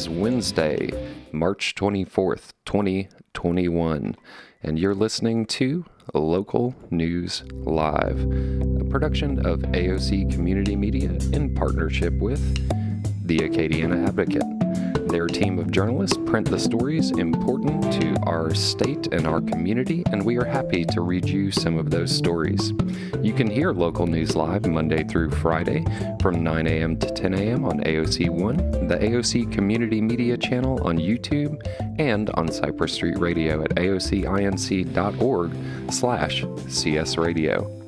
is Wednesday, March 24th, 2021, and you're listening to Local News Live, a production of AOC Community Media in partnership with the Acadiana Advocate. Their team of journalists print the stories important to our state and our community, and we are happy to read you some of those stories. You can hear Local News Live Monday through Friday from 9 a.m. to 10 a.m. on AOC 1, the AOC Community Media channel on YouTube, and on Cypress Street Radio at aocinc.org/csradio.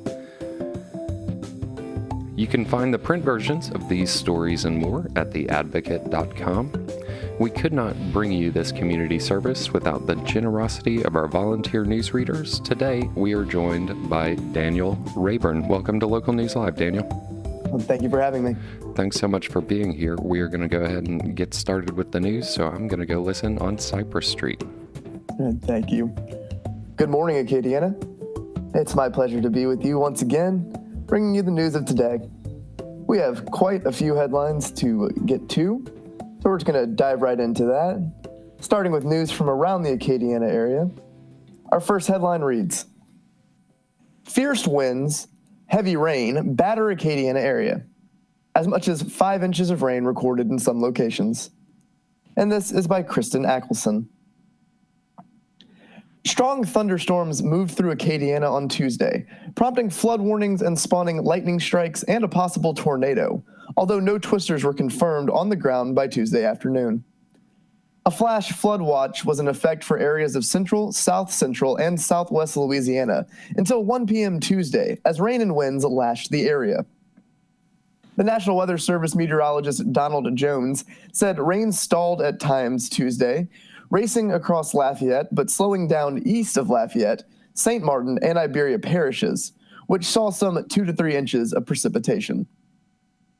You can find the print versions of these stories and more at theadvocate.com. We could not bring you this community service without the generosity of our volunteer newsreaders. Today, we are joined by Daniel Rayburn. Welcome to Local News Live, Daniel. Well, thank you for having me. Thanks so much for being here. We are going to go ahead and get started with the news, so I'm going to go listen on Cypress Street. Thank you. Good morning, Acadiana. It's my pleasure to be with you once again, bringing you the news of today. We have quite a few headlines to get to, so we're just going to dive right into that, starting with news from around the Acadiana area. Our first headline reads, "Fierce winds, heavy rain batter Acadiana area. As much as 5 inches of rain recorded in some locations." And this is by Kristen Ackelson. Strong thunderstorms moved through Acadiana on Tuesday, prompting flood warnings and spawning lightning strikes and a possible tornado, although no twisters were confirmed on the ground by Tuesday afternoon. A flash flood watch was in effect for areas of central, south central, and southwest Louisiana until 1 p.m. Tuesday, as rain and winds lashed the area. The National Weather Service meteorologist Donald Jones said rain stalled at times Tuesday, racing across Lafayette but slowing down east of Lafayette, St. Martin, and Iberia parishes, which saw some 2 to 3 inches of precipitation.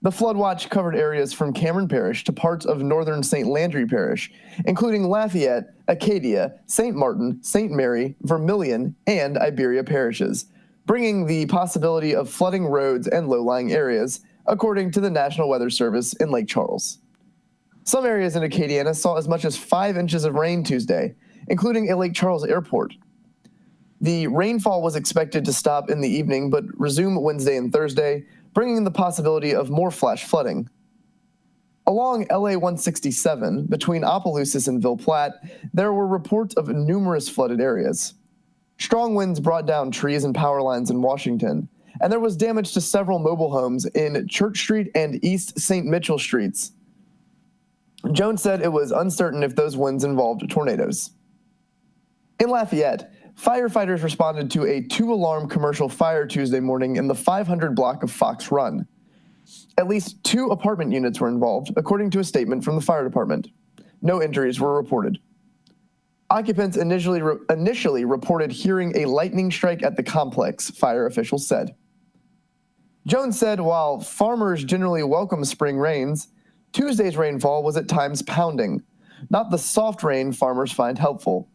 The flood watch covered areas from Cameron Parish to parts of northern St. Landry Parish, including Lafayette, Acadia, St. Martin, St. Mary, Vermilion, and Iberia parishes, bringing the possibility of flooding roads and low-lying areas, according to the National Weather Service in Lake Charles. Some areas in Acadiana saw as much as 5 inches of rain Tuesday, including at Lake Charles Airport. The rainfall was expected to stop in the evening but resume Wednesday and Thursday, bringing the possibility of more flash flooding. Along LA 167, between Opelousas and Ville Platte, there were reports of numerous flooded areas. Strong winds brought down trees and power lines in Washington, and there was damage to several mobile homes in Church Street and East St. Mitchell Streets. Jones said it was uncertain if those winds involved tornadoes. In Lafayette, firefighters responded to a 2-alarm commercial fire Tuesday morning in the 500 block of Fox Run. At least 2 apartment units were involved, according to a statement from the fire department. No injuries were reported. Occupants initially reported hearing a lightning strike at the complex, fire officials said. Jones said while farmers generally welcome spring rains, Tuesday's rainfall was at times pounding, not the soft rain farmers find helpful.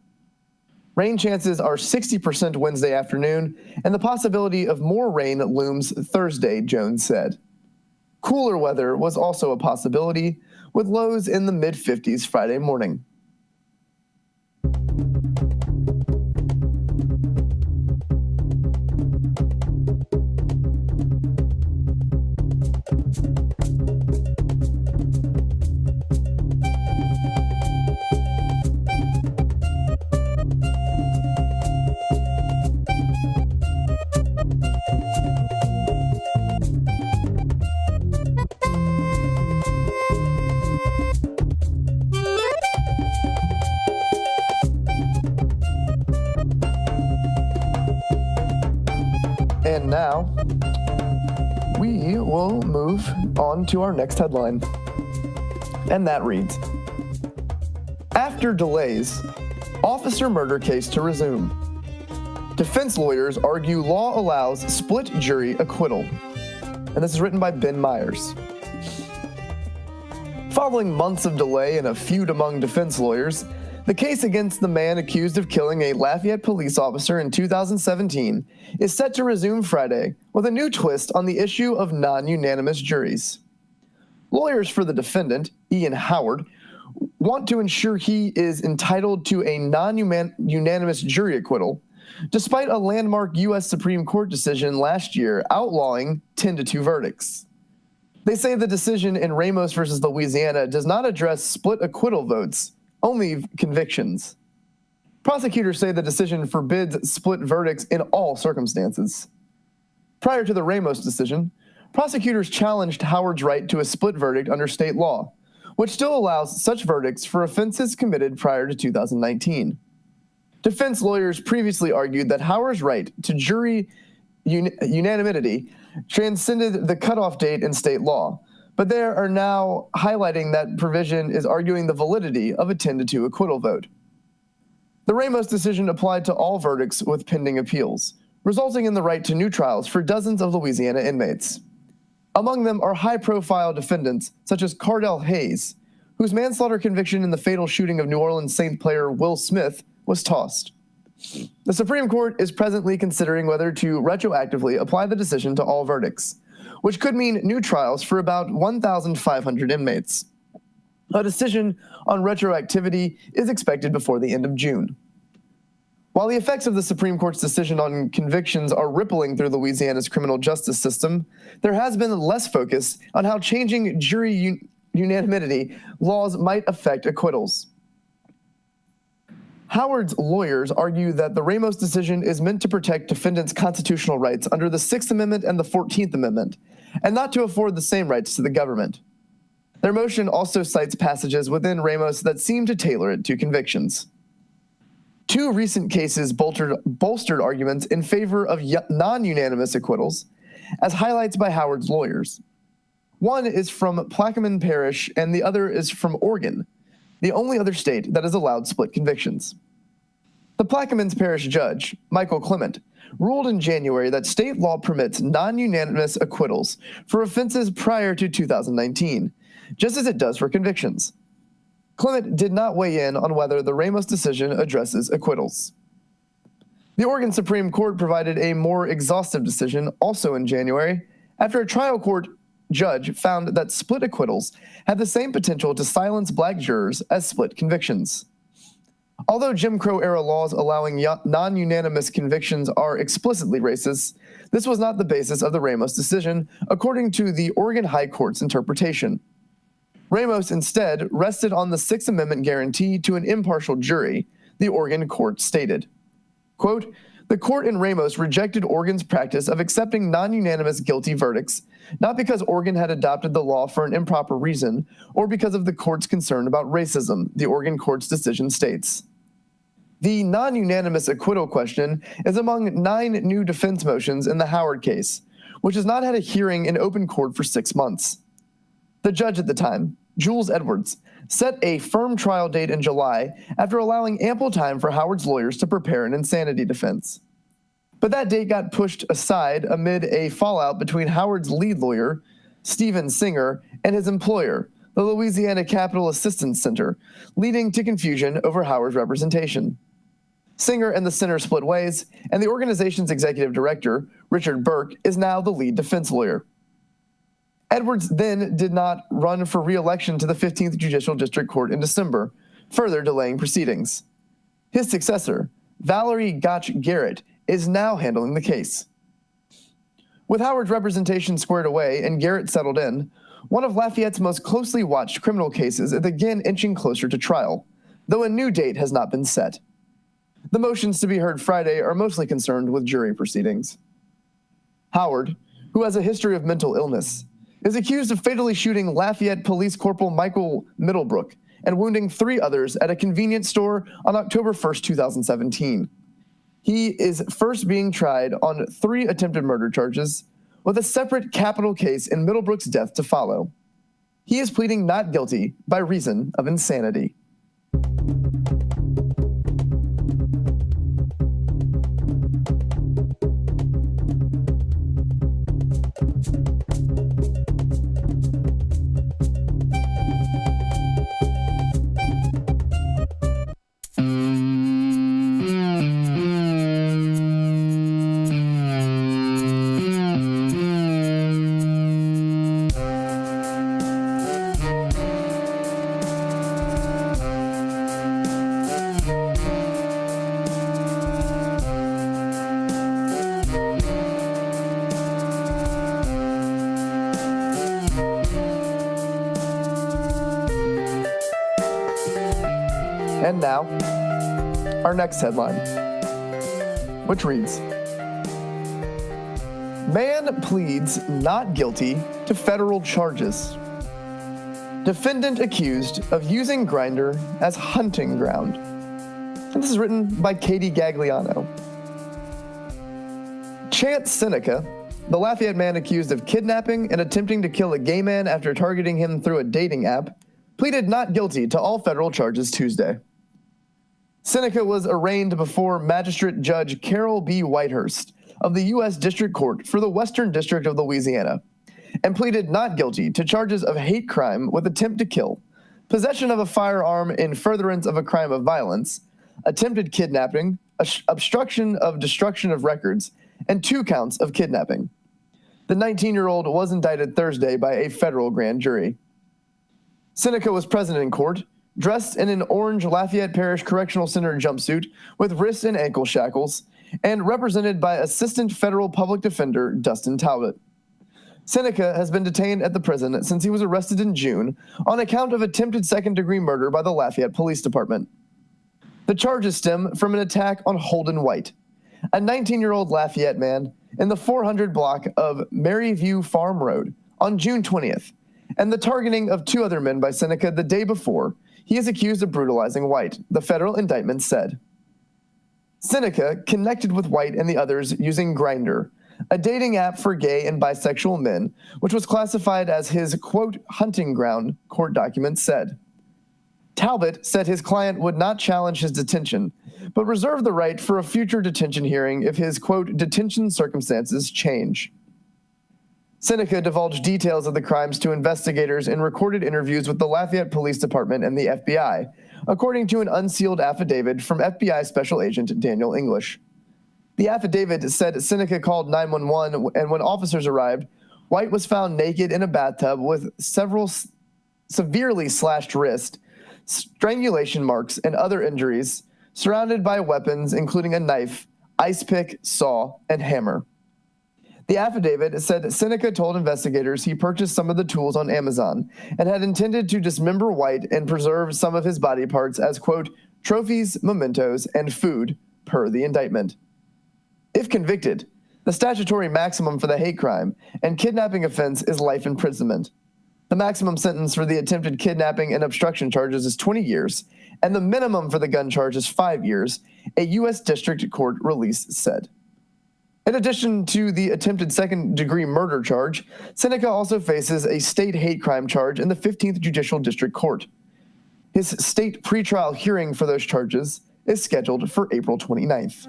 Rain chances are 60% Wednesday afternoon, and the possibility of more rain looms Thursday, Jones said. Cooler weather was also a possibility, with lows in the mid-50s Friday morning. And now, we will move on to our next headline. And that reads, "After delays, officer murder case to resume. Defense lawyers argue law allows split jury acquittal." And this is written by Ben Myers. Following months of delay and a feud among defense lawyers, the case against the man accused of killing a Lafayette police officer in 2017 is set to resume Friday with a new twist on the issue of non-unanimous juries. Lawyers for the defendant, Ian Howard, want to ensure he is entitled to a non-unanimous jury acquittal, despite a landmark U.S. Supreme Court decision last year outlawing 10-2 verdicts. They say the decision in Ramos versus Louisiana does not address split acquittal votes, only convictions. Prosecutors say the decision forbids split verdicts in all circumstances. Prior to the Ramos decision, prosecutors challenged Howard's right to a split verdict under state law, which still allows such verdicts for offenses committed prior to 2019. Defense lawyers previously argued that Howard's right to jury unanimity transcended the cutoff date in state law, but they are now highlighting that provision is arguing the validity of a 10-2 acquittal vote. The Ramos decision applied to all verdicts with pending appeals, resulting in the right to new trials for dozens of Louisiana inmates. Among them are high-profile defendants such as Cardell Hayes, whose manslaughter conviction in the fatal shooting of New Orleans Saints player Will Smith was tossed. The Supreme Court is presently considering whether to retroactively apply the decision to all verdicts, which could mean new trials for about 1,500 inmates. A decision on retroactivity is expected before the end of June. While the effects of the Supreme Court's decision on convictions are rippling through Louisiana's criminal justice system, there has been less focus on how changing jury unanimity laws might affect acquittals. Howard's lawyers argue that the Ramos decision is meant to protect defendants' constitutional rights under the 6th Amendment and the 14th Amendment, and not to afford the same rights to the government. Their motion also cites passages within Ramos that seem to tailor it to convictions. Two recent cases bolstered arguments in favor of non-unanimous acquittals, as highlights by Howard's lawyers. One is from Plaquemine Parish and the other is from Oregon, the only other state that has allowed split convictions. The Plaquemines Parish judge, Michael Clement, ruled in January that state law permits non-unanimous acquittals for offenses prior to 2019, just as it does for convictions. Clement did not weigh in on whether the Ramos decision addresses acquittals. The Oregon Supreme Court provided a more exhaustive decision also in January after a trial court judge found that split acquittals had the same potential to silence black jurors as split convictions. Although Jim Crow-era laws allowing non-unanimous convictions are explicitly racist, this was not the basis of the Ramos decision, according to the Oregon High Court's interpretation. Ramos instead rested on the 6th Amendment guarantee to an impartial jury, the Oregon court stated. Quote, "The court in Ramos rejected Oregon's practice of accepting non-unanimous guilty verdicts, not because Oregon had adopted the law for an improper reason or because of the court's concern about racism," the Oregon court's decision states. The non-unanimous acquittal question is among 9 new defense motions in the Howard case, which has not had a hearing in open court for 6 months. The judge at the time, Jules Edwards, set a firm trial date in July after allowing ample time for Howard's lawyers to prepare an insanity defense. But that date got pushed aside amid a fallout between Howard's lead lawyer, Stephen Singer, and his employer, the Louisiana Capital Assistance Center, leading to confusion over Howard's representation. Singer and the center split ways, and the organization's executive director, Richard Burke, is now the lead defense lawyer. Edwards then did not run for re-election to the 15th Judicial District Court in December, further delaying proceedings. His successor, Valerie Gotch Garrett, is now handling the case. With Howard's representation squared away and Garrett settled in, one of Lafayette's most closely watched criminal cases is again inching closer to trial, though a new date has not been set. The motions to be heard Friday are mostly concerned with jury proceedings. Howard, who has a history of mental illness, is accused of fatally shooting Lafayette Police Corporal Michael Middlebrook and wounding 3 others at a convenience store on October 1st, 2017. He is first being tried on 3 attempted murder charges, with a separate capital case in Middlebrook's death to follow. He is pleading not guilty by reason of insanity. And now, our next headline, which reads, Man pleads not guilty to federal charges. Defendant accused of using Grindr as hunting ground. And this is written by Katie Gagliano. Chance Seneca, the Lafayette man accused of kidnapping and attempting to kill a gay man after targeting him through a dating app, pleaded not guilty to all federal charges Tuesday. Seneca was arraigned before Magistrate Judge Carol B. Whitehurst of the U.S. District Court for the Western District of Louisiana, and pleaded not guilty to charges of hate crime with attempt to kill, possession of a firearm in furtherance of a crime of violence, attempted kidnapping, obstruction of destruction of records, and 2 counts of kidnapping. The 19-year-old was indicted Thursday by a federal grand jury. Seneca was present in court, dressed in an orange Lafayette Parish Correctional Center jumpsuit with wrist and ankle shackles, and represented by Assistant Federal Public Defender Dustin Talbot. Seneca has been detained at the prison since he was arrested in June on account of attempted second-degree murder by the Lafayette Police Department. The charges stem from an attack on Holden White, a 19-year-old Lafayette man in the 400 block of Maryview Farm Road on June 20th, and the targeting of 2 other men by Seneca the day before he is accused of brutalizing White, the federal indictment said. Seneca connected with White and the others using Grindr, a dating app for gay and bisexual men, which was classified as his, quote, hunting ground, court documents said. Talbot said his client would not challenge his detention, but reserved the right for a future detention hearing if his, quote, detention circumstances change. Seneca divulged details of the crimes to investigators in recorded interviews with the Lafayette Police Department and the FBI, according to an unsealed affidavit from FBI Special Agent Daniel English. The affidavit said Seneca called 911, and when officers arrived, White was found naked in a bathtub with several severely slashed wrists, strangulation marks, and other injuries, surrounded by weapons including a knife, ice pick, saw, and hammer. The affidavit said Seneca told investigators he purchased some of the tools on Amazon and had intended to dismember White and preserve some of his body parts as, quote, trophies, mementos, and food, per the indictment. If convicted, the statutory maximum for the hate crime and kidnapping offense is life imprisonment. The maximum sentence for the attempted kidnapping and obstruction charges is 20 years, and the minimum for the gun charge is 5 years, a U.S. District Court release said. In addition to the attempted second-degree murder charge, Seneca also faces a state hate crime charge in the 15th Judicial District Court. His state pretrial hearing for those charges is scheduled for April 29th.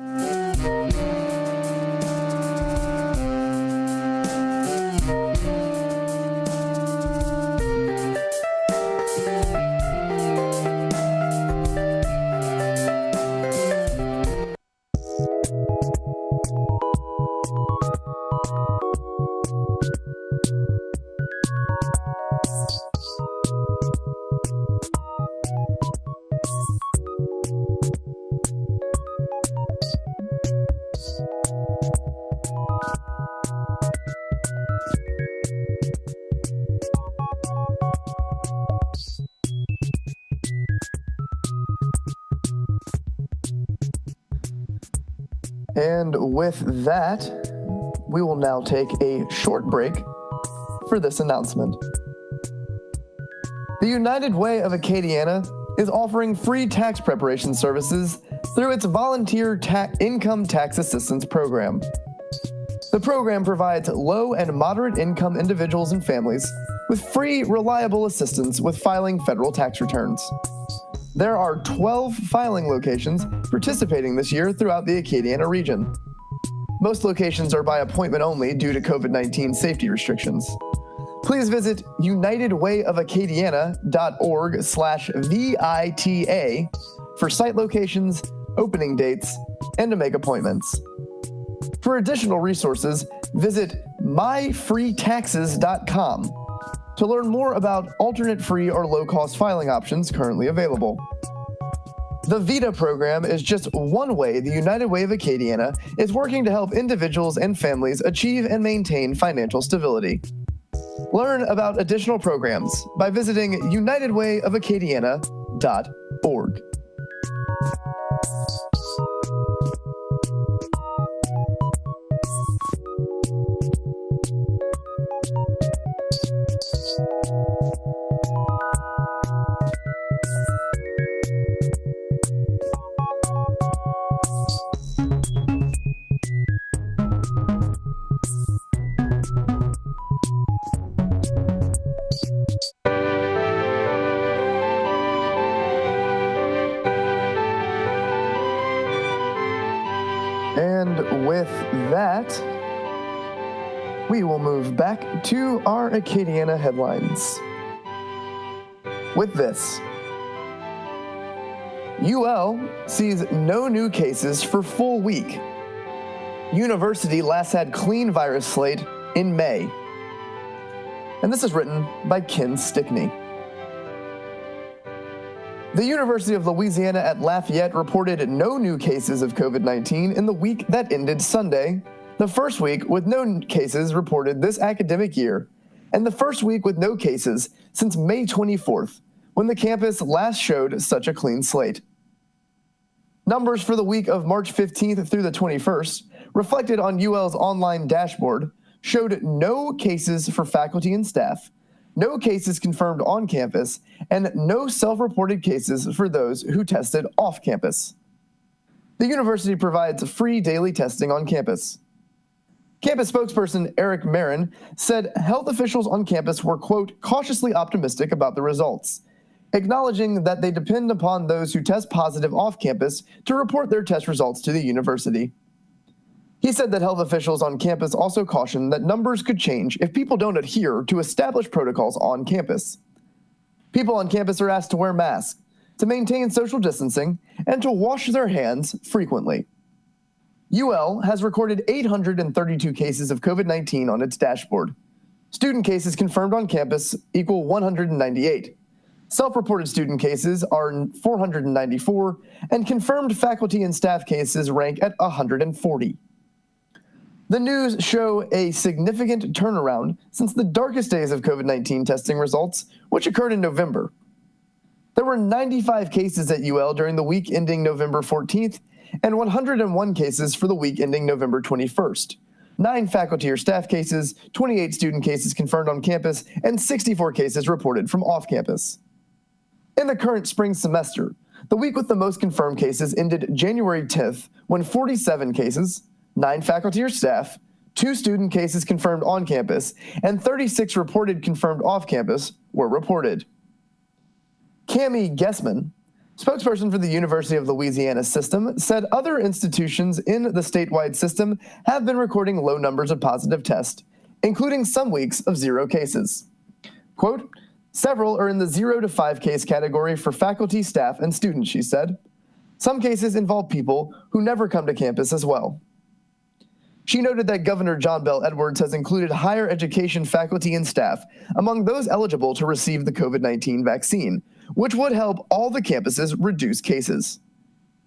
And with that, we will now take a short break for this announcement. The United Way of Acadiana is offering free tax preparation services through its volunteer income tax assistance program. The program provides low and moderate income individuals and families with free, reliable assistance with filing federal tax returns. There are 12 filing locations participating this year throughout the Acadiana region. Most locations are by appointment only due to COVID-19 safety restrictions. Please visit unitedwayofacadiana.org/VITA for site locations, opening dates, and to make appointments. For additional resources, visit myfreetaxes.com to learn more about alternate free or low-cost filing options currently available. The VITA program is just one way the United Way of Acadiana is working to help individuals and families achieve and maintain financial stability. Learn about additional programs by visiting unitedwayofacadiana.org. And with that, we will move back to our Acadiana headlines. With this, UL sees no new cases for full week. University last had clean virus slate in May. And this is written by Ken Stickney. The University of Louisiana at Lafayette reported no new cases of COVID-19 in the week that ended Sunday, the first week with no cases reported this academic year, and the first week with no cases since May 24th, when the campus last showed such a clean slate. Numbers for the week of March 15th through the 21st, reflected on UL's online dashboard, showed no cases for faculty and staff, no cases confirmed on campus, and no self-reported cases for those who tested off campus. The university provides free daily testing on campus. Campus spokesperson Eric Marin said health officials on campus were, quote, cautiously optimistic about the results, acknowledging that they depend upon those who test positive off campus to report their test results to the university. He said that health officials on campus also cautioned that numbers could change if people don't adhere to established protocols on campus. People on campus are asked to wear masks, to maintain social distancing, and to wash their hands frequently. UL has recorded 832 cases of COVID-19 on its dashboard. Student cases confirmed on campus equal 198. Self-reported student cases are 494, and confirmed faculty and staff cases rank at 140. The news show a significant turnaround since the darkest days of COVID-19 testing results, which occurred in November. There were 95 cases at UL during the week ending November 14th, and 101 cases for the week ending November 21st. 9 faculty or staff cases, 28 student cases confirmed on campus, and 64 cases reported from off campus. In the current spring semester, the week with the most confirmed cases ended January 10th, when 47 cases, 9 faculty or staff, 2 student cases confirmed on campus, and 36 reported confirmed off campus were reported. Cami Gessman, spokesperson for the University of Louisiana system, said other institutions in the statewide system have been recording low numbers of positive tests, including some weeks of 0 cases. Quote, several are in the 0 to 5 case category for faculty, staff, and students, she said. Some cases involve people who never come to campus as well. She noted that Governor John Bel Edwards has included higher education faculty and staff among those eligible to receive the COVID-19 vaccine, which would help all the campuses reduce cases.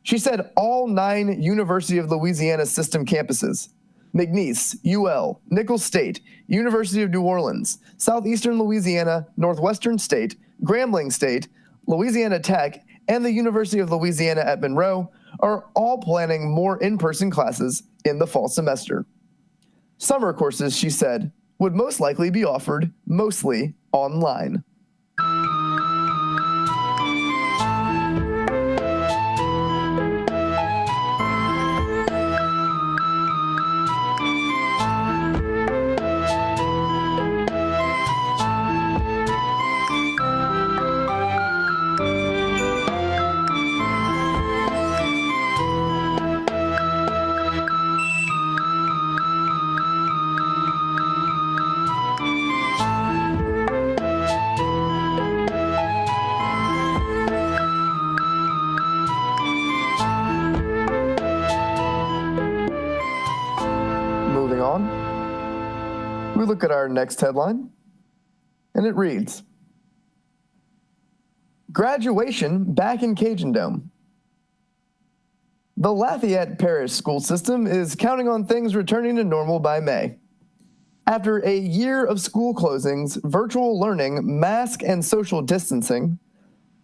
She said all 9 University of Louisiana system campuses, McNeese, UL, Nicholls State, University of New Orleans, Southeastern Louisiana, Northwestern State, Grambling State, Louisiana Tech, and the University of Louisiana at Monroe are all planning more in-person classes in the fall semester. Summer courses, she said, would most likely be offered mostly online. We look at our next headline, and it reads, Graduation back in Cajun Dome. The Lafayette Parish school system is counting on things returning to normal by May. After a year of school closings, virtual learning, mask and social distancing,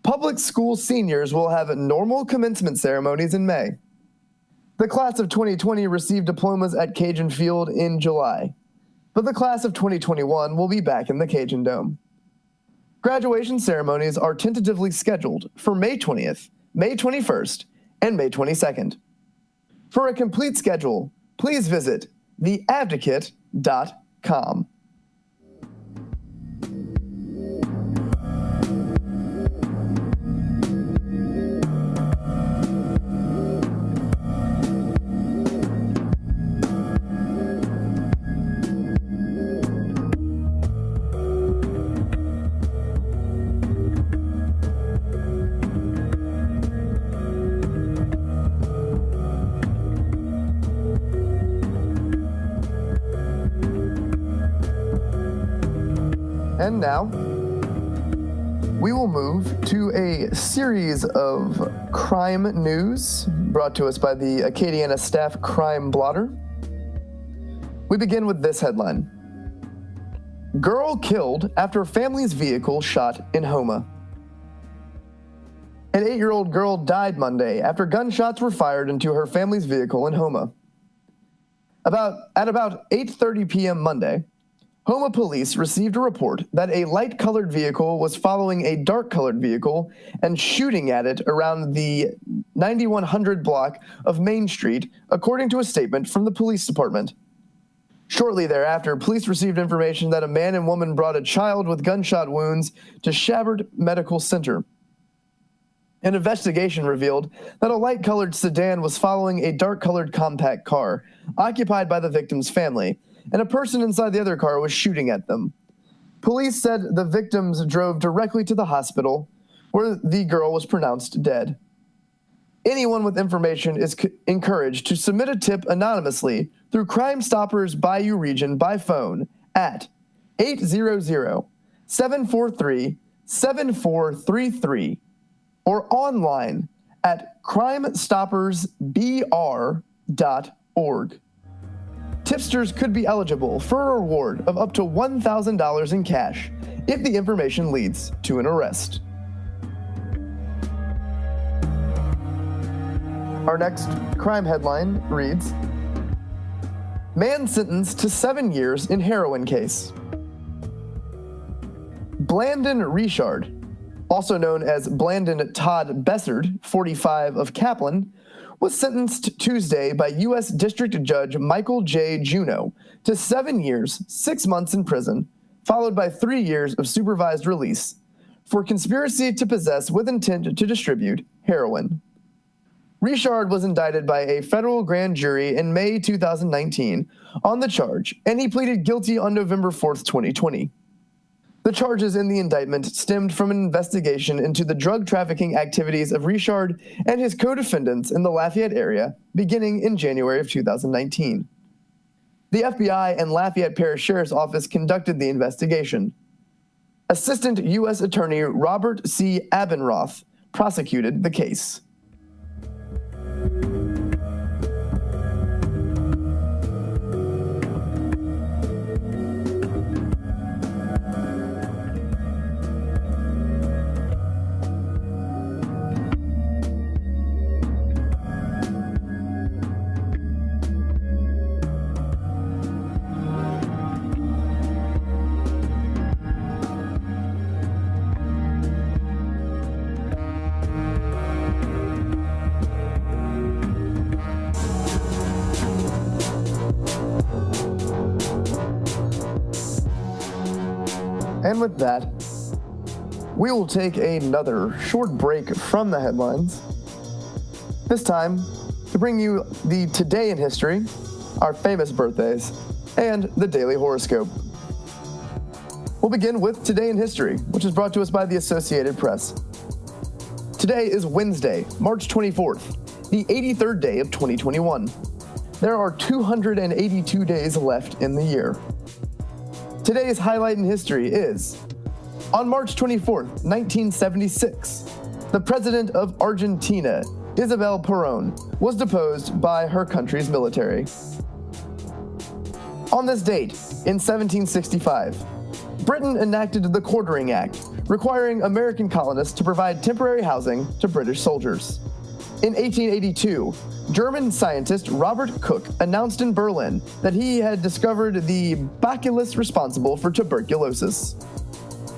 Public school seniors will have normal commencement ceremonies in May. The class of 2020 received diplomas at Cajun Field in July, but the class of 2021 will be back in the Cajun Dome. Graduation ceremonies are tentatively scheduled for May 20th, May 21st, and May 22nd. For a complete schedule, please visit theadvocate.com. And now, we will move to a series of crime news brought to us by the Acadiana Staff Crime Blotter. We begin with this headline. Girl killed after family's vehicle shot in Houma. An 8-year-old girl died Monday after gunshots were fired into her family's vehicle in Houma. At about 8:30 p.m. Monday, Houma police received a report that a light-colored vehicle was following a dark-colored vehicle and shooting at it around the 9100 block of Main Street, according to a statement from the police department. Shortly thereafter, police received information that a man and woman brought a child with gunshot wounds to Shabbard Medical Center. An investigation revealed that a light-colored sedan was following a dark-colored compact car, occupied by the victim's family, and a person inside the other car was shooting at them. Police said the victims drove directly to the hospital, where the girl was pronounced dead. Anyone with information is encouraged to submit a tip anonymously through Crime Stoppers Bayou Region by phone at 800-743-7433 or online at crimestoppersbr.org. Tipsters could be eligible for a reward of up to $1,000 in cash if the information leads to an arrest. Our next crime headline reads, Man sentenced to 7 years in heroin case. Blandon Richard, also known as Blandon Todd Bessard, 45 of Kaplan, was sentenced Tuesday by U.S. District Judge Michael J. Juneau to 7 years, 6 months in prison, followed by 3 years of supervised release, for conspiracy to possess with intent to distribute heroin. Richard was indicted by a federal grand jury in May 2019 on the charge, and he pleaded guilty on November 4th, 2020. The charges in the indictment stemmed from an investigation into the drug trafficking activities of Richard and his co-defendants in the Lafayette area beginning in January of 2019. The FBI and Lafayette Parish Sheriff's Office conducted the investigation. Assistant U.S. Attorney Robert C. Abendroth prosecuted the case. And with that, we will take another short break from the headlines. This time, to bring you the Today in History, our famous birthdays, and the Daily Horoscope. We'll begin with Today in History, which is brought to us by the Associated Press. Today is Wednesday, March 24th, the 83rd day of 2021. There are 282 days left in the year. Today's highlight in history is, on March 24th, 1976, the president of Argentina, Isabel Perón, was deposed by her country's military. On this date, in 1765, Britain enacted the Quartering Act, requiring American colonists to provide temporary housing to British soldiers. In 1882, German scientist Robert Koch announced in Berlin that he had discovered the bacillus responsible for tuberculosis.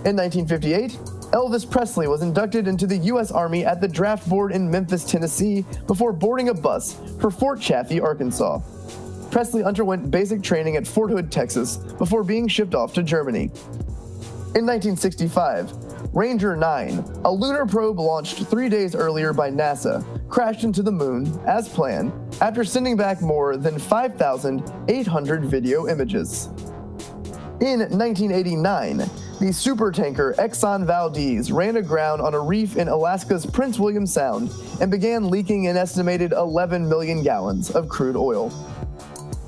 In 1958, Elvis Presley was inducted into the U.S. Army at the Draft Board in Memphis, Tennessee, before boarding a bus for Fort Chaffee, Arkansas. Presley underwent basic training at Fort Hood, Texas, before being shipped off to Germany. In 1965, Ranger 9, a lunar probe launched 3 days earlier by NASA, crashed into the moon, as planned, after sending back more than 5,800 video images. In 1989, the supertanker Exxon Valdez ran aground on a reef in Alaska's Prince William Sound and began leaking an estimated 11 million gallons of crude oil.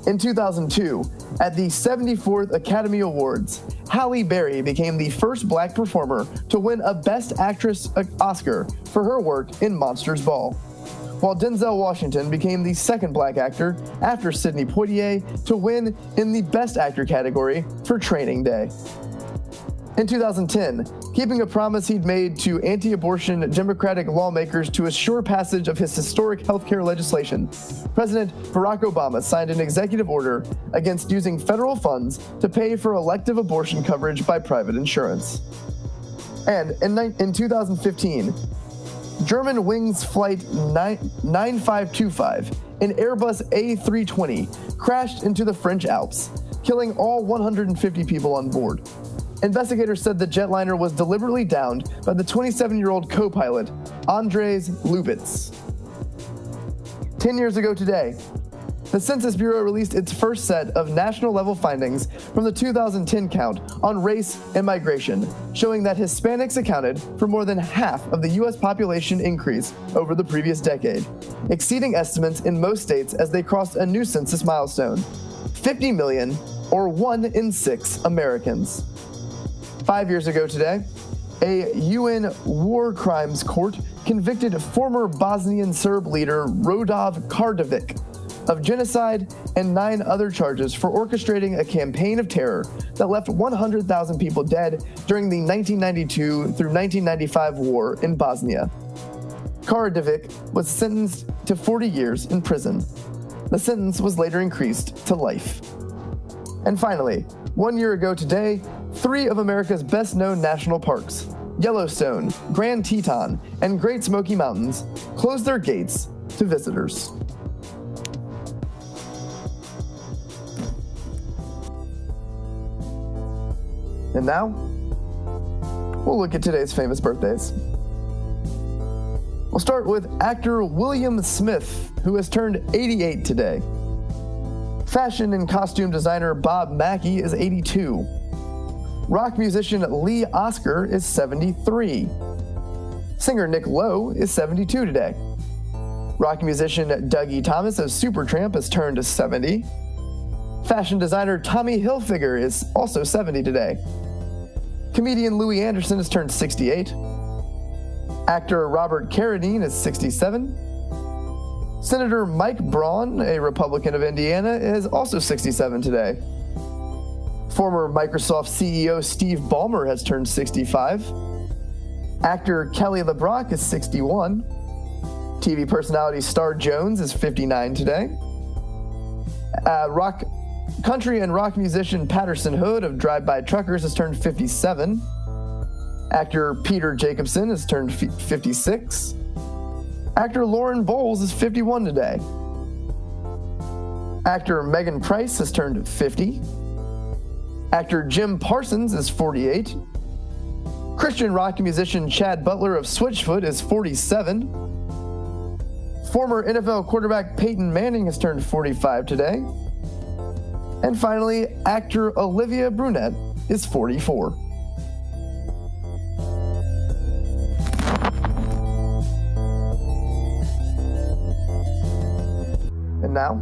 In 2002, at the 74th Academy Awards, Halle Berry became the first black performer to win a Best Actress Oscar for her work in Monsters Ball, while Denzel Washington became the second black actor after Sidney Poitier to win in the Best Actor category for Training Day. In 2010, keeping a promise he'd made to anti-abortion Democratic lawmakers to assure passage of his historic healthcare legislation, President Barack Obama signed an executive order against using federal funds to pay for elective abortion coverage by private insurance. And in 2015, German Wings Flight 9525, an Airbus A320, crashed into the French Alps, killing all 150 people on board. Investigators said the jetliner was deliberately downed by the 27-year-old co-pilot, Andrzej Lubitz. 10 years ago today, the Census Bureau released its first set of national-level findings from the 2010 count on race and migration, showing that Hispanics accounted for more than half of the U.S. population increase over the previous decade, exceeding estimates in most states as they crossed a new census milestone: 50 million, or 1 in 6 Americans. 5 years ago today, a UN war crimes court convicted former Bosnian Serb leader Rodov Kardovic of genocide and 9 other charges for orchestrating a campaign of terror that left 100,000 people dead during the 1992 through 1995 war in Bosnia. Kardovic was sentenced to 40 years in prison. The sentence was later increased to life. And finally, 1 year ago today, 3 of America's best-known national parks, Yellowstone, Grand Teton, and Great Smoky Mountains, closed their gates to visitors. And now, we'll look at today's famous birthdays. We'll start with actor William Smith, who has turned 88 today. Fashion and costume designer Bob Mackie is 82. Rock musician Lee Oskar is 73. Singer Nick Lowe is 72 today. Rock musician Dougie Thomas of Supertramp has turned 70. Fashion designer Tommy Hilfiger is also 70 today. Comedian Louis Anderson has turned 68. Actor Robert Carradine is 67. Senator Mike Braun, a Republican of Indiana, is also 67 today. Former Microsoft CEO Steve Ballmer has turned 65. Actor Kelly LeBrock is 61. TV personality Star Jones is 59 today. Country and rock musician Patterson Hood of Drive-By Truckers has turned 57. Actor Peter Jacobson has turned 56. Actor Lauren Bowles is 51 today. Actor Megan Price has turned 50. Actor Jim Parsons is 48. Christian rock musician Chad Butler of Switchfoot is 47. Former NFL quarterback Peyton Manning has turned 45 today. And finally, actor Olivia Brunette is 44. And now,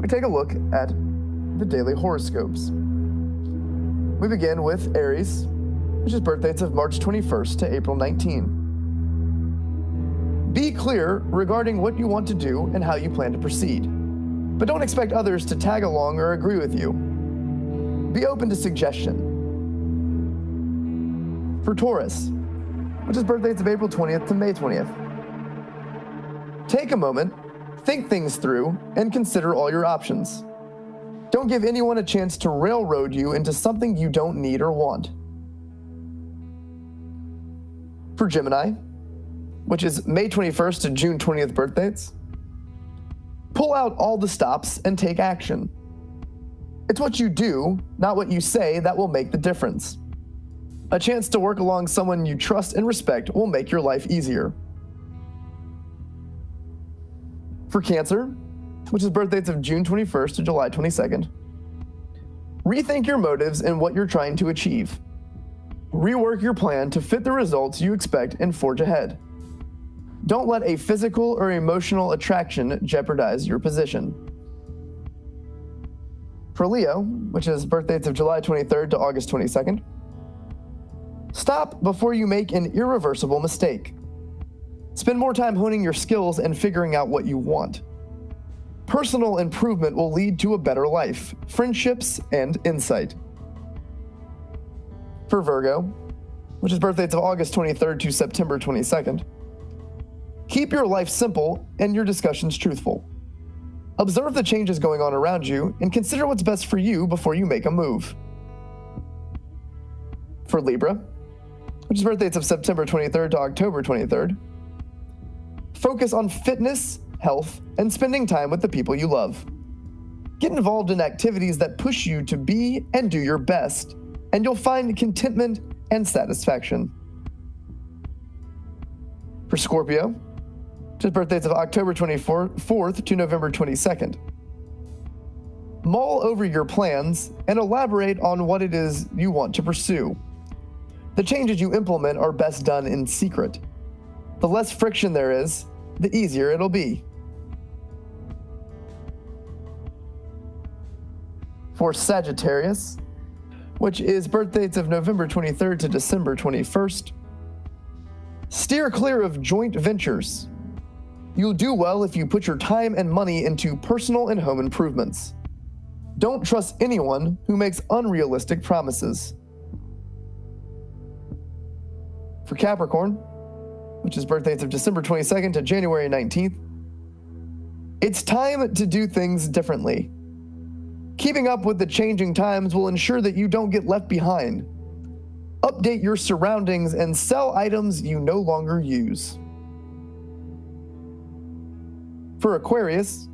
we take a look at the daily horoscopes. We begin with Aries, which is birth dates of March 21st to April 19. Be clear regarding what you want to do and how you plan to proceed, but don't expect others to tag along or agree with you. Be open to suggestion. For Taurus, which is birthdates of April 20th to May 20th. Take a moment, think things through, and consider all your options. Don't give anyone a chance to railroad you into something you don't need or want. For Gemini, which is May 21st to June 20th birthdates, pull out all the stops and take action. It's what you do, not what you say, that will make the difference. A chance to work along someone you trust and respect will make your life easier. For Cancer, which is birthdates of June 21st to July 22nd, rethink your motives and what you're trying to achieve. Rework your plan to fit the results you expect and forge ahead. Don't let a physical or emotional attraction jeopardize your position. For Leo, which is birthdates of July 23rd to August 22nd, stop before you make an irreversible mistake. Spend more time honing your skills and figuring out what you want. Personal improvement will lead to a better life, friendships, and insight. For Virgo, which is birthdates of August 23rd to September 22nd, keep your life simple and your discussions truthful. Observe the changes going on around you and consider what's best for you before you make a move. For Libra, which is birthdates of September 23rd to October 23rd, focus on fitness, health, and spending time with the people you love. Get involved in activities that push you to be and do your best, and you'll find contentment and satisfaction. For Scorpio, which is birthdates of October 24th to November 22nd, mull over your plans and elaborate on what it is you want to pursue. The changes you implement are best done in secret. The less friction there is, the easier it'll be. For Sagittarius, which is birthdates of November 23rd to December 21st, steer clear of joint ventures. You'll do well if you put your time and money into personal and home improvements. Don't trust anyone who makes unrealistic promises. For Capricorn, which is birthdates of December 22nd to January 19th, it's time to do things differently. Keeping up with the changing times will ensure that you don't get left behind. Update your surroundings and sell items you no longer use. For Aquarius,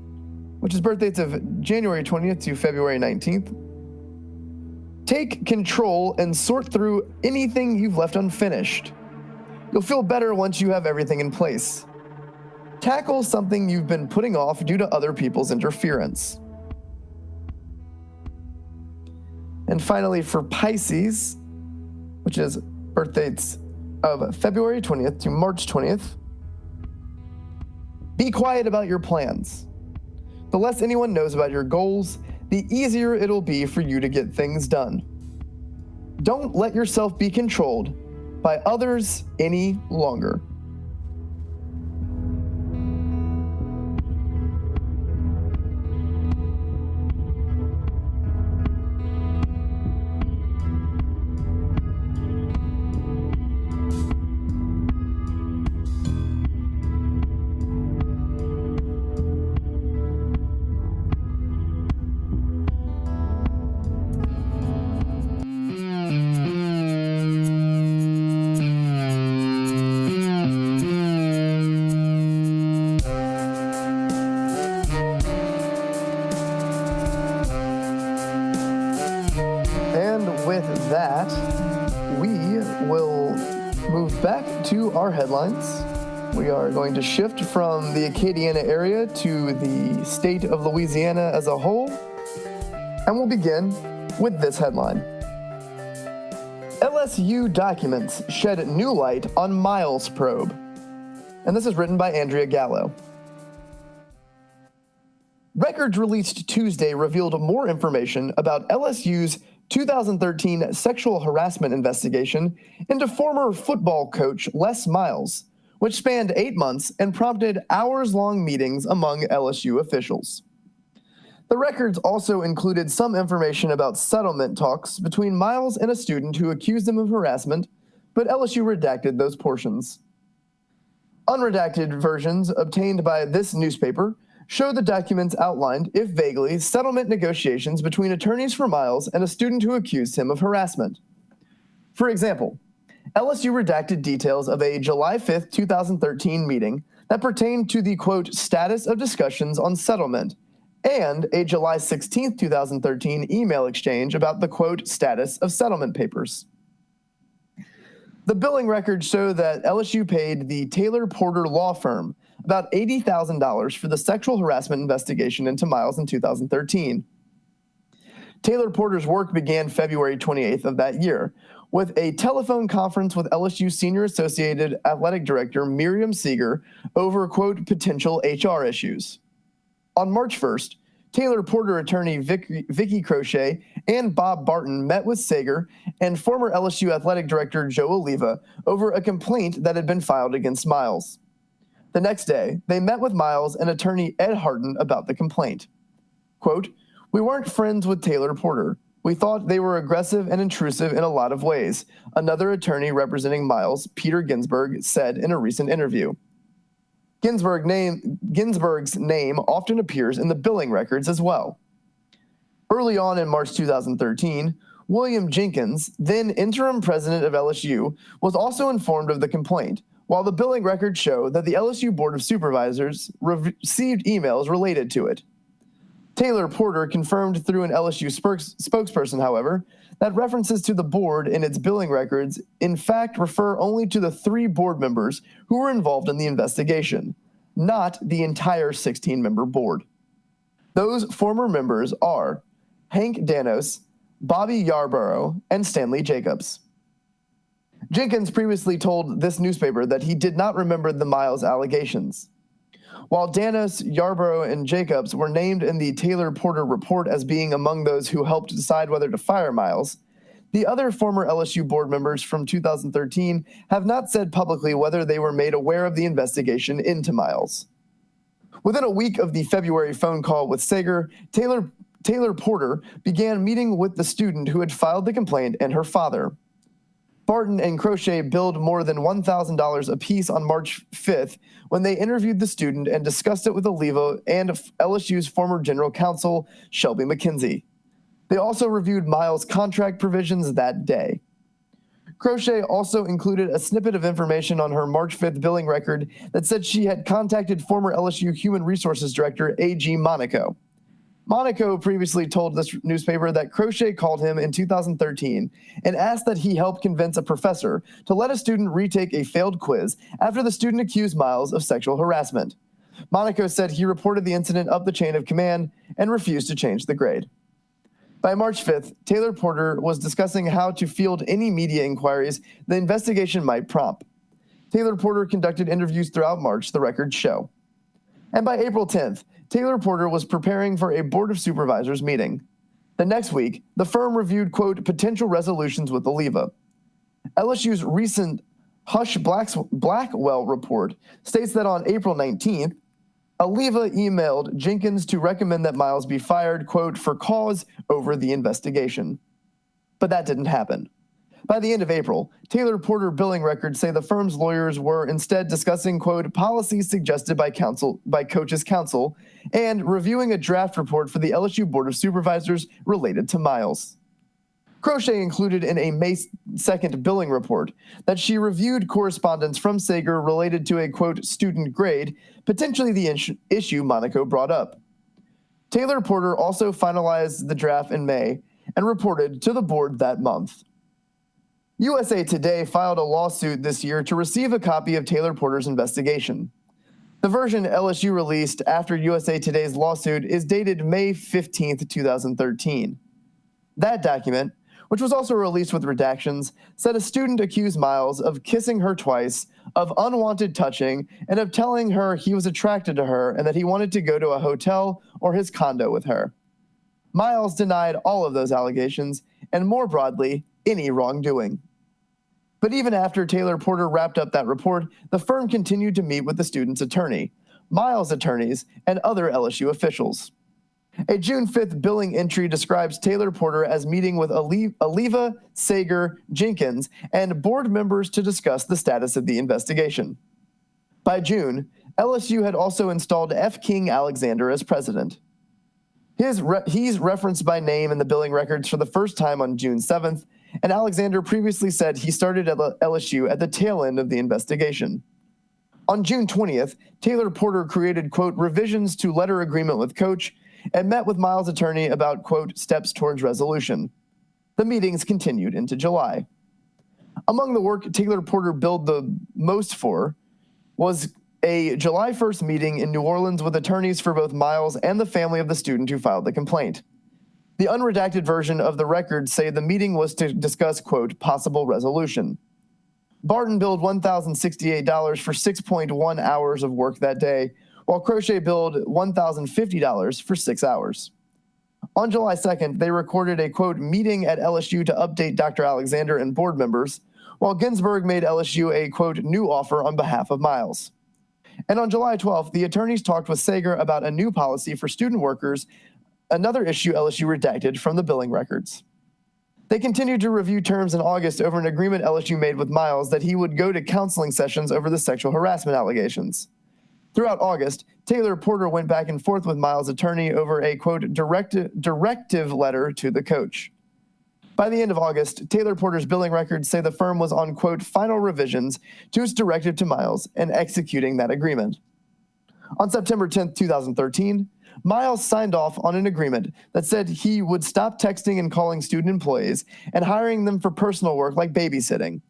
which is birthdates of January 20th to February 19th, take control and sort through anything you've left unfinished. You'll feel better once you have everything in place. Tackle something you've been putting off due to other people's interference. And finally, for Pisces, which is birthdates of February 20th to March 20th, be quiet about your plans. The less anyone knows about your goals, the easier it'll be for you to get things done. Don't let yourself be controlled by others any longer. Back to our headlines. We are going to shift from the Acadiana area to the state of Louisiana as a whole, and we'll begin with this headline. LSU documents shed new light on Miles probe. And this is written by Andrea Gallo. Records released Tuesday revealed more information about LSU's 2013 sexual harassment investigation into former football coach Les Miles, which spanned 8 months and prompted hours-long meetings among LSU officials. The records also included some information about settlement talks between Miles and a student who accused him of harassment, but LSU redacted those portions. Unredacted versions obtained by this newspaper show the documents outlined, if vaguely, settlement negotiations between attorneys for Miles and a student who accused him of harassment. For example, LSU redacted details of a July 5, 2013 meeting that pertained to the, quote, status of discussions on settlement, and a July 16, 2013 email exchange about the, quote, status of settlement papers. The billing records show that LSU paid the Taylor Porter law firm about $80,000 for the sexual harassment investigation into Miles in 2013. Taylor Porter's work began February 28th of that year with a telephone conference with LSU Senior Associated Athletic Director Miriam Seeger over, quote, potential HR issues. On March 1st, Taylor Porter attorney Vicky Crochet and Bob Barton met with Sager and former LSU athletic director Joe Oliva over a complaint that had been filed against Miles. The next day, they met with Miles and attorney Ed Harton about the complaint. Quote, we weren't friends with Taylor Porter. We thought they were aggressive and intrusive in a lot of ways, another attorney representing Miles, Peter Ginsburg, said in a recent interview. Ginsburg's name often appears in the billing records as well. Early on in March 2013, William Jenkins, then interim president of LSU, was also informed of the complaint, while the billing records show that the LSU Board of Supervisors received emails related to it. Taylor Porter confirmed through an LSU spokesperson, however, that references to the board in its billing records in fact refer only to the 3 board members who were involved in the investigation, not the entire 16-member board. Those former members are Hank Danos, Bobby Yarborough, and Stanley Jacobs. Jenkins previously told this newspaper that he did not remember the Miles allegations. While Danos, Yarborough, and Jacobs were named in the Taylor Porter report as being among those who helped decide whether to fire Miles, the other former LSU board members from 2013 have not said publicly whether they were made aware of the investigation into Miles. Within a week of the February phone call with Sager, Taylor Porter began meeting with the student who had filed the complaint and her father. Barton and Crochet billed more than $1,000 apiece on March 5th when they interviewed the student and discussed it with Oliva and LSU's former general counsel, Shelby McKenzie. They also reviewed Miles' contract provisions that day. Crochet also included a snippet of information on her March 5th billing record that said she had contacted former LSU Human Resources Director A.G. Monaco. Monaco previously told this newspaper that Crochet called him in 2013 and asked that he help convince a professor to let a student retake a failed quiz after the student accused Miles of sexual harassment. Monaco said he reported the incident up the chain of command and refused to change the grade. By March 5th, Taylor Porter was discussing how to field any media inquiries the investigation might prompt. Taylor Porter conducted interviews throughout March, the records show. And by April 10th, Taylor Porter was preparing for a Board of Supervisors meeting. The next week, the firm reviewed, quote, potential resolutions with Oliva. LSU's recent Hush Blackwell report states that on April 19th, Oliva emailed Jenkins to recommend that Miles be fired, quote, for cause over the investigation. But that didn't happen. By the end of April, Taylor Porter billing records say the firm's lawyers were instead discussing, quote, policies suggested by Coach's counsel and reviewing a draft report for the LSU Board of Supervisors related to Miles. Crochet included in a May 2nd billing report that she reviewed correspondence from Sager related to a, quote, student grade, potentially the issue Monaco brought up. Taylor Porter also finalized the draft in May and reported to the board that month. USA Today filed a lawsuit this year to receive a copy of Taylor Porter's investigation. The version LSU released after USA Today's lawsuit is dated May 15, 2013. That document, which was also released with redactions, said a student accused Miles of kissing her twice, of unwanted touching, and of telling her he was attracted to her and that he wanted to go to a hotel or his condo with her. Miles denied all of those allegations, and more broadly, any wrongdoing. But even after Taylor Porter wrapped up that report, the firm continued to meet with the student's attorney, Miles' attorneys, and other LSU officials. A June 5th billing entry describes Taylor Porter as meeting with Aliva, Sager, Jenkins, and board members to discuss the status of the investigation. By June, LSU had also installed F. King Alexander as president. He's referenced by name in the billing records for the first time on June 7th, and Alexander previously said he started at LSU at the tail end of the investigation. On June 20th, Taylor Porter created, quote, revisions to letter agreement with Coach and met with Miles' attorney about, quote, steps towards resolution. The meetings continued into July. Among the work Taylor Porter billed the most for was a July 1st meeting in New Orleans with attorneys for both Miles and the family of the student who filed the complaint. The unredacted version of the records say the meeting was to discuss, quote, possible resolution. Barton billed $1,068 for 6.1 hours of work that day, while Crochet billed $1,050 for 6 hours. On July 2nd, they recorded a, quote, meeting at LSU to update Dr. Alexander and board members, while Ginsburg made LSU a, quote, new offer on behalf of Miles. And on July 12th, the attorneys talked with Sager about a new policy for student workers, another issue LSU redacted from the billing records. They continued to review terms in August over an agreement LSU made with Miles that he would go to counseling sessions over the sexual harassment allegations. Throughout August, Taylor Porter went back and forth with Miles' attorney over a, quote, directive letter to the coach. By the end of August, Taylor Porter's billing records say the firm was on, quote, final revisions to its directive to Miles and executing that agreement. On September 10, 2013, Miles signed off on an agreement that said he would stop texting and calling student employees and hiring them for personal work like babysitting.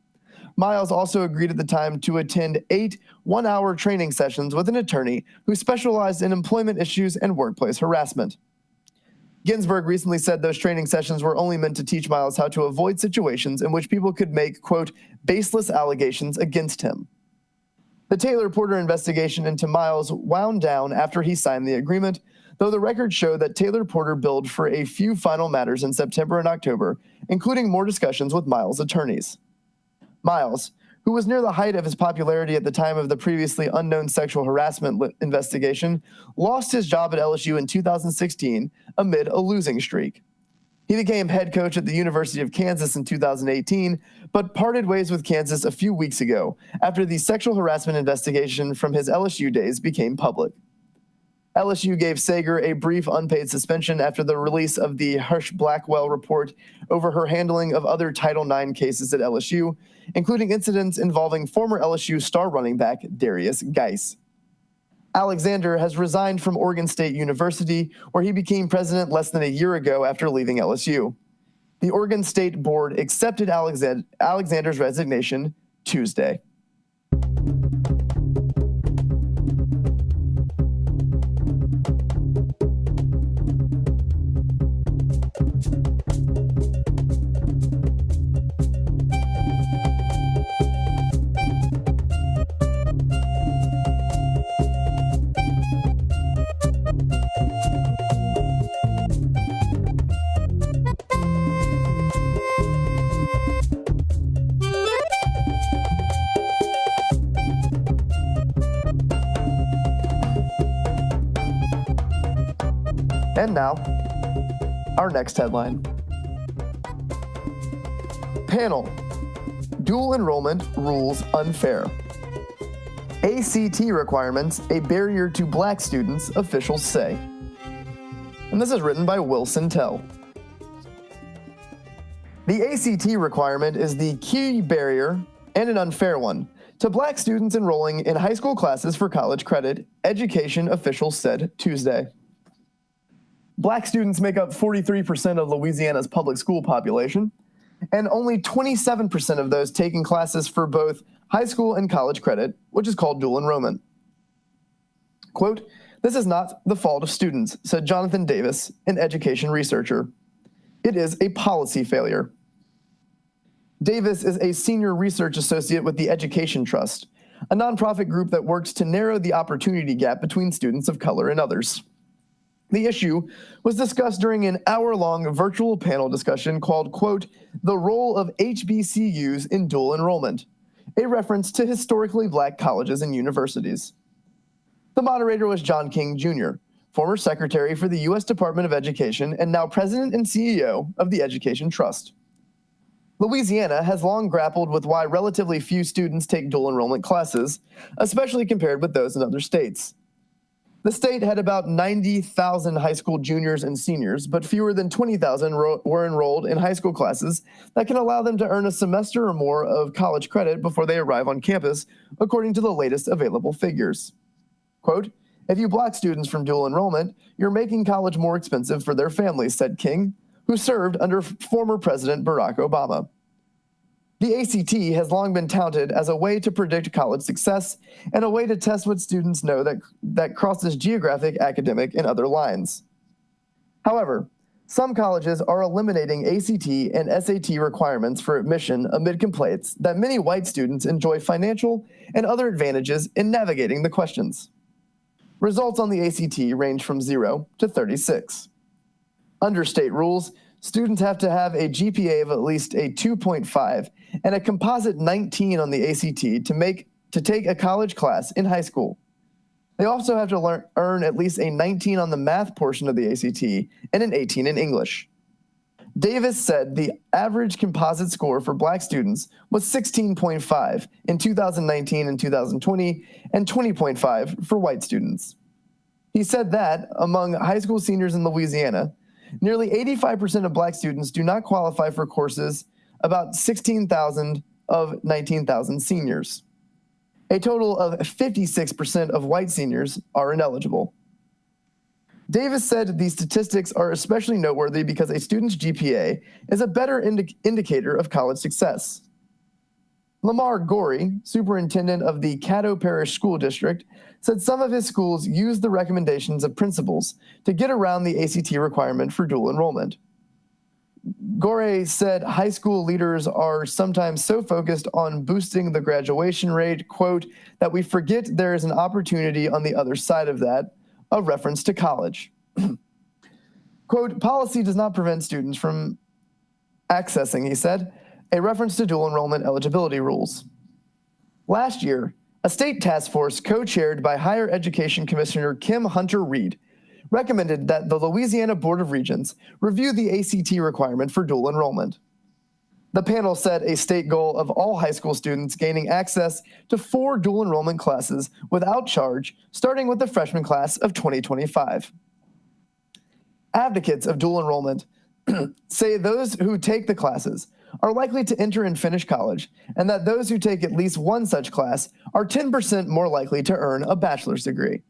Miles also agreed at the time to attend 8 one-hour training sessions with an attorney who specialized in employment issues and workplace harassment. Ginsburg recently said those training sessions were only meant to teach Miles how to avoid situations in which people could make, quote, baseless allegations against him. The Taylor Porter investigation into Miles wound down after he signed the agreement, though the records show that Taylor Porter billed for a few final matters in September and October, including more discussions with Miles' attorneys. Miles, who was near the height of his popularity at the time of the previously unknown sexual harassment investigation, lost his job at LSU in 2016 amid a losing streak. He became head coach at the University of Kansas in 2018, but parted ways with Kansas a few weeks ago after the sexual harassment investigation from his LSU days became public. LSU gave Sager a brief unpaid suspension after the release of the Hirsch-Blackwell report over her handling of other Title IX cases at LSU, including incidents involving former LSU star running back Darius Geis. Alexander has resigned from Oregon State University, where he became president less than a year ago after leaving LSU. The Oregon State Board accepted Alexander's resignation Tuesday. And now, our next headline. Panel: Dual enrollment rules unfair. ACT requirements a barrier to black students, officials say. And this is written by Wilson Tell. The ACT requirement is the key barrier, and an unfair one, to black students enrolling in high school classes for college credit, education officials said Tuesday. Black students make up 43% of Louisiana's public school population, and only 27% of those taking classes for both high school and college credit, which is called dual enrollment. Quote, "This is not the fault of students," said Jonathan Davis, an education researcher. "It is a policy failure." Davis is a senior research associate with the Education Trust, a nonprofit group that works to narrow the opportunity gap between students of color and others. The issue was discussed during an hour-long virtual panel discussion called, quote, "The Role of HBCUs in Dual Enrollment," a reference to historically black colleges and universities. The moderator was John King Jr., former secretary for the U.S. Department of Education, and now president and CEO of the Education Trust. Louisiana has long grappled with why relatively few students take dual enrollment classes, especially compared with those in other states. The state had about 90,000 high school juniors and seniors, but fewer than 20,000 were enrolled in high school classes that can allow them to earn a semester or more of college credit before they arrive on campus, according to the latest available figures. Quote, "If you block students from dual enrollment, you're making college more expensive for their families," said King, who served under former President Barack Obama. The ACT has long been touted as a way to predict college success and a way to test what students know that crosses geographic, academic, and other lines. However, some colleges are eliminating ACT and SAT requirements for admission amid complaints that many white students enjoy financial and other advantages in navigating the questions. Results on the ACT range from 0 to 36. Under state rules, students have to have a GPA of at least a 2.5 and a composite 19 on the ACT to take a college class in high school. They also have to earn at least a 19 on the math portion of the ACT and an 18 in English. Davis said the average composite score for Black students was 16.5 in 2019 and 2020 and 20.5 for white students. He said that among high school seniors in Louisiana, nearly 85% of Black students do not qualify for courses, about 16,000 of 19,000 seniors. A total of 56% of white seniors are ineligible. Davis said these statistics are especially noteworthy because a student's GPA is a better indicator of college success. Lamar Gorey, superintendent of the Caddo Parish School District, said some of his schools use the recommendations of principals to get around the ACT requirement for dual enrollment. Gorey said high school leaders are sometimes so focused on boosting the graduation rate, quote, that we forget there is an opportunity on the other side of that, a reference to college. Quote, policy does not prevent students from accessing, he said, a reference to dual enrollment eligibility rules. Last year, a state task force co-chaired by Higher Education Commissioner Kim Hunter-Reid recommended that the Louisiana Board of Regents review the ACT requirement for dual enrollment. The panel set a state goal of all high school students gaining access to 4 dual enrollment classes without charge, starting with the freshman class of 2025. Advocates of dual enrollment say those who take the classes are likely to enter and finish college, and that those who take at least one such class are 10% more likely to earn a bachelor's degree.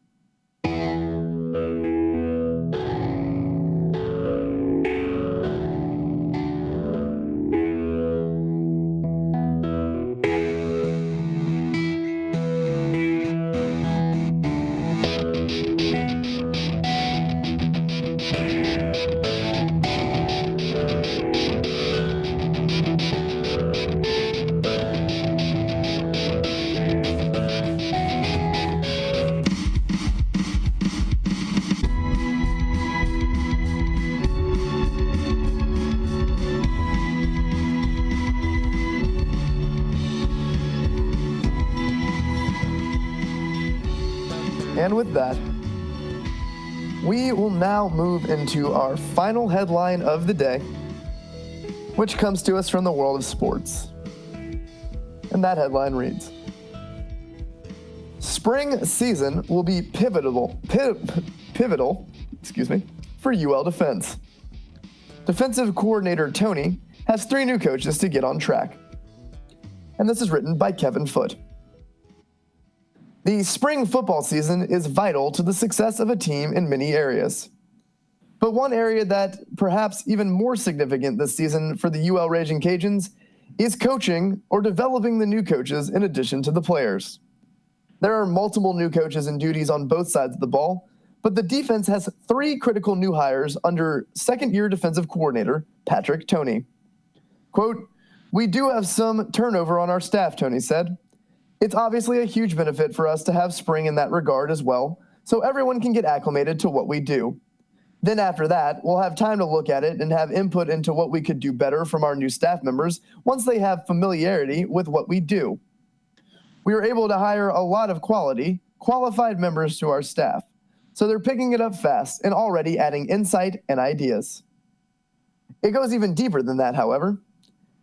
And with that, we will now move into our final headline of the day, which comes to us from the world of sports. And that headline reads, Spring season will be pivotal for UL defense. Defensive coordinator Tony has 3 new coaches to get on track. And this is written by Kevin Foote. The spring football season is vital to the success of a team in many areas. But one area that perhaps even more significant this season for the UL Raging Cajuns is coaching or developing the new coaches in addition to the players. There are multiple new coaches and duties on both sides of the ball, but the defense has 3 critical new hires under second-year defensive coordinator Patrick Toney. Quote, "We do have some turnover on our staff," Toney said. "It's obviously a huge benefit for us to have spring in that regard as well, so everyone can get acclimated to what we do. Then after that, we'll have time to look at it and have input into what we could do better from our new staff members once they have familiarity with what we do. We were able to hire a lot of qualified members to our staff. So they're picking it up fast and already adding insight and ideas. It goes even deeper than that, however.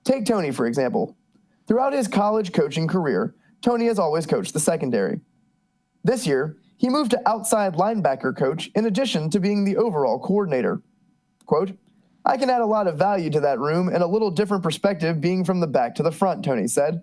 Take Tony, for example. Throughout his college coaching career, Tony has always coached the secondary. This year, he moved to outside linebacker coach in addition to being the overall coordinator. Quote, "I can add a lot of value to that room and a little different perspective being from the back to the front," Tony said.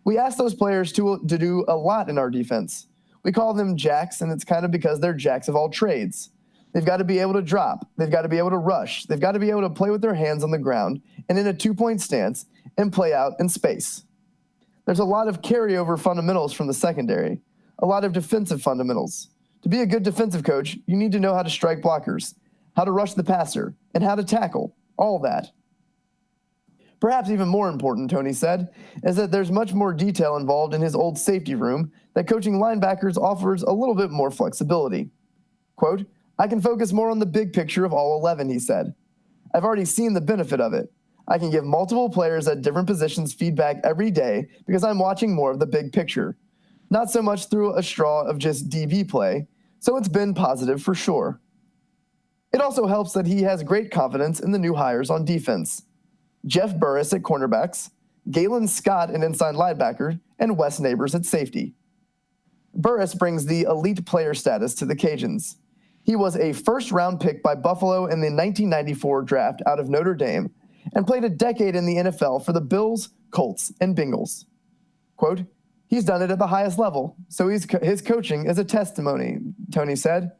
"We ask those players to do a lot in our defense. We call them jacks, and it's kind of because they're jacks of all trades. They've got to be able to drop. They've got to be able to rush. They've got to be able to play with their hands on the ground and in a two-point stance and play out in space. There's a lot of carryover fundamentals from the secondary, a lot of defensive fundamentals. To be a good defensive coach, you need to know how to strike blockers, how to rush the passer, and how to tackle, all that. Perhaps even more important," Tony said, "is that there's much more detail involved in his old safety room that coaching linebackers offers a little bit more flexibility. Quote, I can focus more on the big picture of all 11, he said. I've already seen the benefit of it. I can give multiple players at different positions feedback every day because I'm watching more of the big picture. Not so much through a straw of just DB play, so it's been positive for sure. It also helps that he has great confidence in the new hires on defense. Jeff Burris at cornerbacks, Galen Scott an inside linebacker, and Wes Neighbors at safety. Burris brings the elite player status to the Cajuns. He was a first-round pick by Buffalo in the 1994 draft out of Notre Dame and played a decade in the NFL for the Bills, Colts, and Bengals. Quote, he's done it at the highest level, so his coaching is a testimony, Tony said.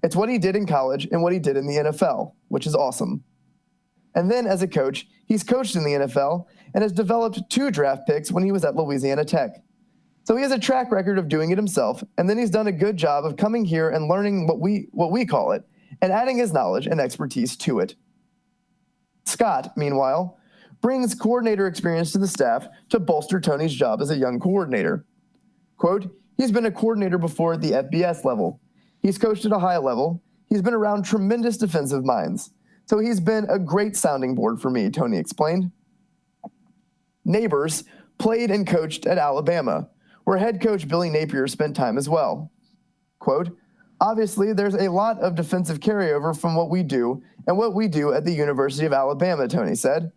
It's what he did in college and what he did in the NFL, which is awesome. And then as a coach, he's coached in the NFL and has developed 2 draft picks when he was at Louisiana Tech. So he has a track record of doing it himself, and then he's done a good job of coming here and learning what we call it, and adding his knowledge and expertise to it. Scott, meanwhile, brings coordinator experience to the staff to bolster Tony's job as a young coordinator. Quote, he's been a coordinator before at the FBS level. He's coached at a high level. He's been around tremendous defensive minds. So he's been a great sounding board for me, Tony explained. Neighbors played and coached at Alabama, where head coach Billy Napier spent time as well. Quote, obviously, there's a lot of defensive carryover from what we do and what we do at the University of Alabama, Tony said.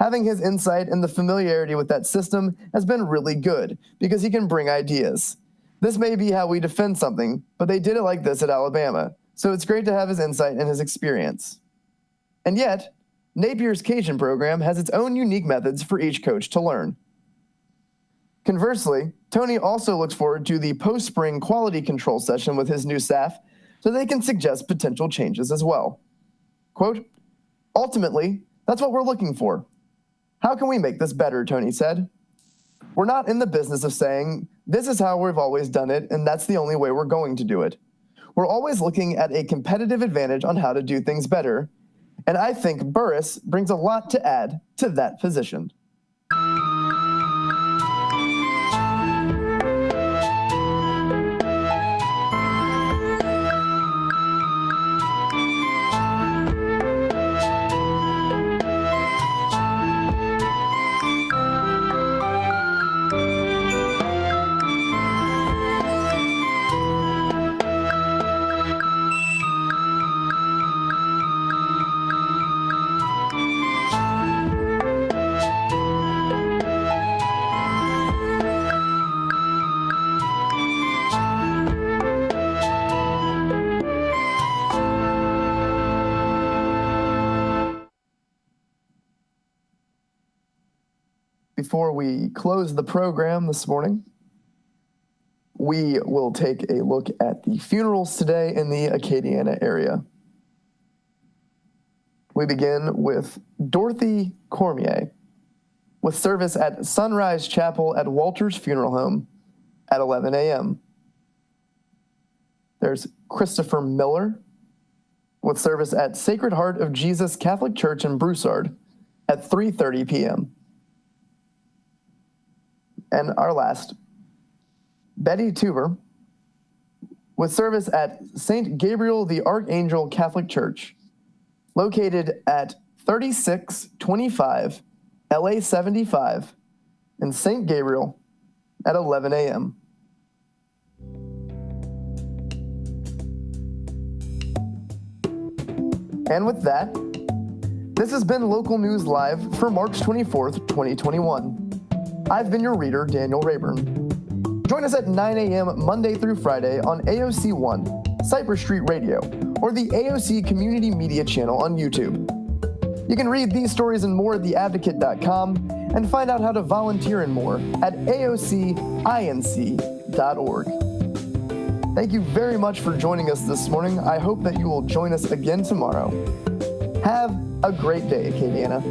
Having his insight and the familiarity with that system has been really good because he can bring ideas. This may be how we defend something, but they did it like this at Alabama, so it's great to have his insight and his experience. And yet, Napier's Cajun program has its own unique methods for each coach to learn. Conversely, Tony also looks forward to the post-spring quality control session with his new staff so they can suggest potential changes as well. Quote, ultimately, that's what we're looking for. How can we make this better, Tony said. We're not in the business of saying, this is how we've always done it, and that's the only way we're going to do it. We're always looking at a competitive advantage on how to do things better, and I think Burris brings a lot to add to that position. Before we close the program this morning, we will take a look at the funerals today in the Acadiana area. We begin with Dorothy Cormier, with service at Sunrise Chapel at Walters Funeral Home at 11 a.m. There's Christopher Miller, with service at Sacred Heart of Jesus Catholic Church in Broussard at 3:30 p.m. And our last, Betty Tuber, with service at St. Gabriel the Archangel Catholic Church, located at 3625 LA 75 in St. Gabriel at 11 a.m. And with that, this has been Local News Live for March 24th, 2021. I've been your reader, Daniel Rayburn. Join us at 9 a.m. Monday through Friday on AOC 1, Cypress Street Radio, or the AOC Community Media channel on YouTube. You can read these stories and more at theadvocate.com and find out how to volunteer and more at aocinc.org. Thank you very much for joining us this morning. I hope that you will join us again tomorrow. Have a great day, Acadiana.